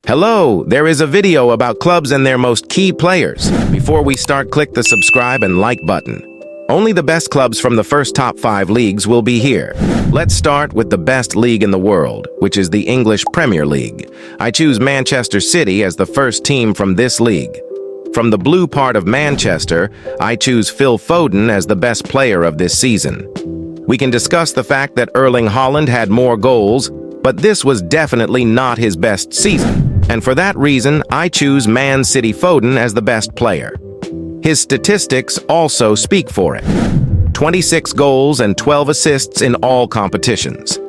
Hello, there is a video about clubs and their most key players. Before we start, click the subscribe and like button. Only the best clubs from the first top 5 leagues will be here. Let's start with the best league in the world, which is the English Premier League. I choose Manchester City as the first team from this league. From the blue part of Manchester, I choose Phil Foden as the best player of this season. We can discuss the fact that Erling Haaland had more goals, but this was definitely not his best season. And for that reason, I choose Man City Foden as the best player. His statistics also speak for it. 26 goals and 12 assists in all competitions.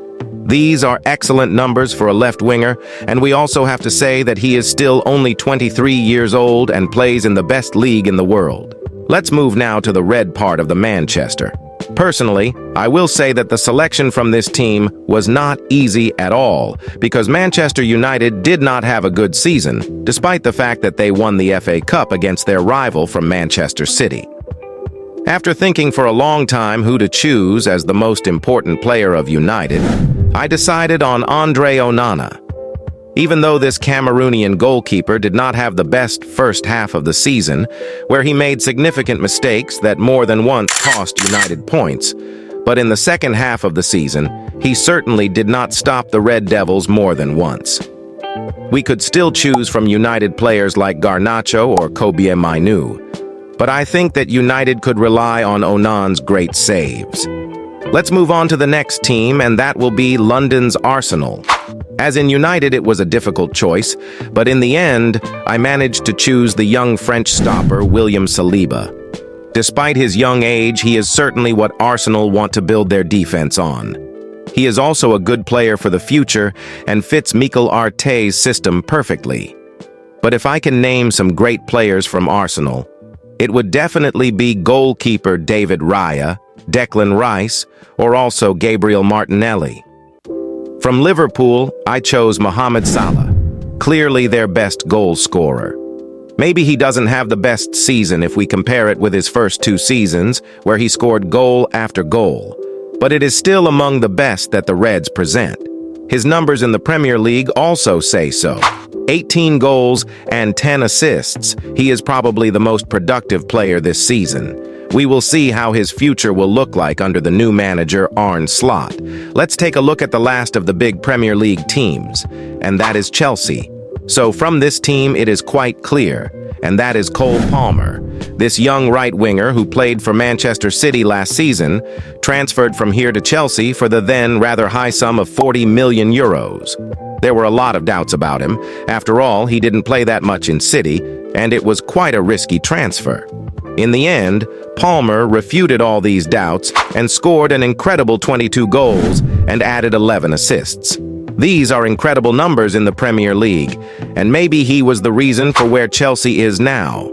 These are excellent numbers for a left winger, and we also have to say that he is still only 23 years old and plays in the best league in the world. Let's move now to the red part of the Manchester. Personally, I will say that the selection from this team was not easy at all, because Manchester United did not have a good season, despite the fact that they won the FA Cup against their rival from Manchester City. After thinking for a long time who to choose as the most important player of United, I decided on Andre Onana. Even though this Cameroonian goalkeeper did not have the best first half of the season, where he made significant mistakes that more than once cost United points, but in the second half of the season, he certainly did not stop the Red Devils more than once. We could still choose from United players like Garnacho or Kobbie Mainoo, but I think that United could rely on Onana's great saves. Let's move on to the next team, and that will be London's Arsenal. As in United, it was a difficult choice, but in the end, I managed to choose the young French stopper, William Saliba. Despite his young age, he is certainly what Arsenal want to build their defense on. He is also a good player for the future and fits Mikel Arteta's system perfectly. But if I can name some great players from Arsenal, it would definitely be goalkeeper David Raya, Declan Rice, or also Gabriel Martinelli. From Liverpool, I chose Mohamed Salah, clearly their best goal scorer. Maybe he doesn't have the best season if we compare it with his first 2 seasons, where he scored goal after goal, but it is still among the best that the Reds present. His numbers in the Premier League also say so. 18 goals and 10 assists. He is probably the most productive player this season. We will see how his future will look like under the new manager, Arne Slot. Let's take a look at the last of the big Premier League teams, and that is Chelsea. So from this team, it is quite clear, and that is Cole Palmer. This young right winger who played for Manchester City last season transferred from here to Chelsea for the then rather high sum of 40 million euros. There were a lot of doubts about him. After all, he didn't play that much in City, and it was quite a risky transfer. In the end, Palmer refuted all these doubts and scored an incredible 22 goals and added 11 assists. These are incredible numbers in the Premier League, and maybe he was the reason for where Chelsea is now.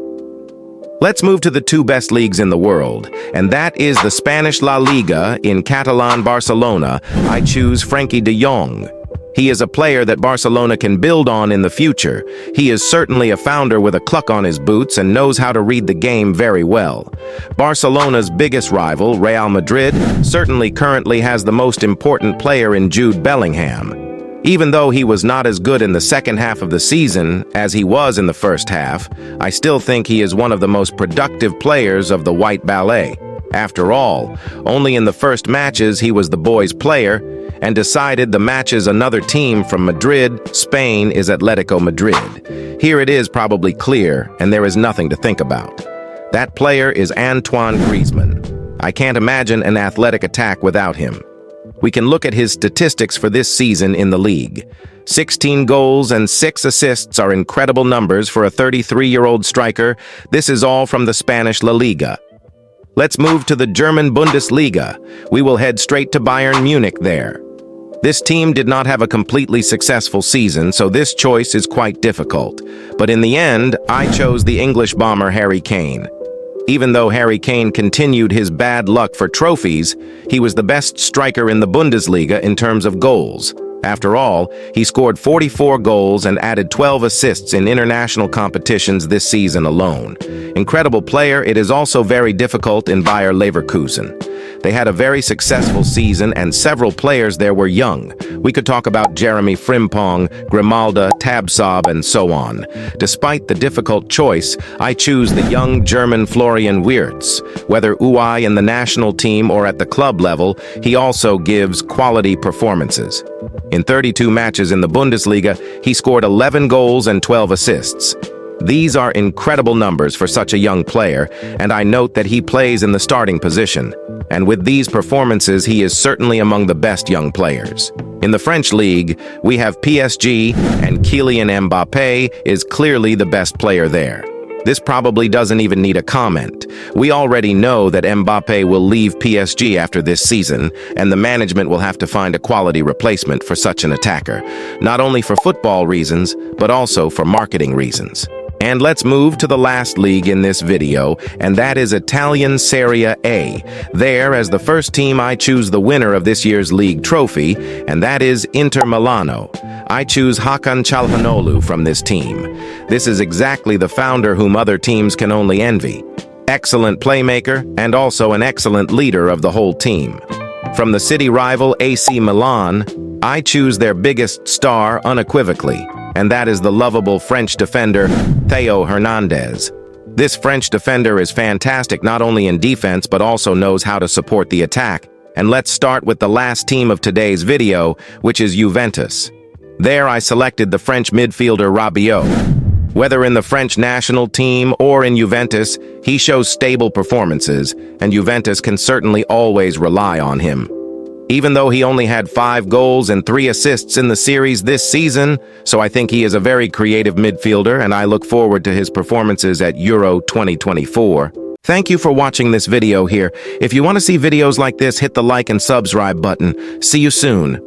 Let's move to the 2 best leagues in the world, and that is the Spanish La Liga in Catalan Barcelona. I choose Frenkie de Jong. He is a player that Barcelona can build on in the future. He is certainly a founder with a cluck on his boots and knows how to read the game very well. Barcelona's biggest rival, Real Madrid, certainly currently has the most important player in Jude Bellingham. Even though he was not as good in the second half of the season as he was in the first half, I still think he is one of the most productive players of the White Ballet. After all, only in the first matches he was the boys' player, and decided the matches another team from Madrid, Spain, is Atletico Madrid. Here it is probably clear, and there is nothing to think about. That player is Antoine Griezmann. I can't imagine an athletic attack without him. We can look at his statistics for this season in the league. 16 goals and 6 assists are incredible numbers for a 33-year-old striker. This is all from the Spanish La Liga. Let's move to the German Bundesliga. We will head straight to Bayern Munich there. This team did not have a completely successful season, so this choice is quite difficult. But in the end, I chose the English bomber Harry Kane. Even though Harry Kane continued his bad luck for trophies, he was the best striker in the Bundesliga in terms of goals. After all, he scored 44 goals and added 12 assists in international competitions this season alone. Incredible player, it is also very difficult in Bayer Leverkusen. They had a very successful season and several players there were young. We could talk about Jeremy Frimpong, Grimalda, Tabsob, and so on. Despite the difficult choice, I choose the young German Florian Wirtz. Whether UI in the national team or at the club level, he also gives quality performances. In 32 matches in the Bundesliga, he scored 11 goals and 12 assists. These are incredible numbers for such a young player, and I note that he plays in the starting position. And with these performances, he is certainly among the best young players. In the French league, we have PSG, and Kylian Mbappé is clearly the best player there. This probably doesn't even need a comment. We already know that Mbappé will leave PSG after this season, and the management will have to find a quality replacement for such an attacker, not only for football reasons, but also for marketing reasons. And let's move to the last league in this video, and that is Italian Serie A. There, as the first team, I choose the winner of this year's league trophy, and that is Inter Milano. I choose Hakan Çalhanoğlu from this team. This is exactly the founder whom other teams can only envy. Excellent playmaker, and also an excellent leader of the whole team. From the city rival AC Milan, I choose their biggest star unequivocally, and that is the lovable French defender, Theo Hernandez. This French defender is fantastic not only in defense but also knows how to support the attack. And let's start with the last team of today's video, which is Juventus. There I selected the French midfielder Rabiot. Whether in the French national team or in Juventus, he shows stable performances, and Juventus can certainly always rely on him. Even though he only had 5 goals and 3 assists in the series this season, so I think he is a very creative midfielder, and I look forward to his performances at Euro 2024. Thank you for watching this video here. If you want to see videos like this, hit the like and subscribe button. See you soon.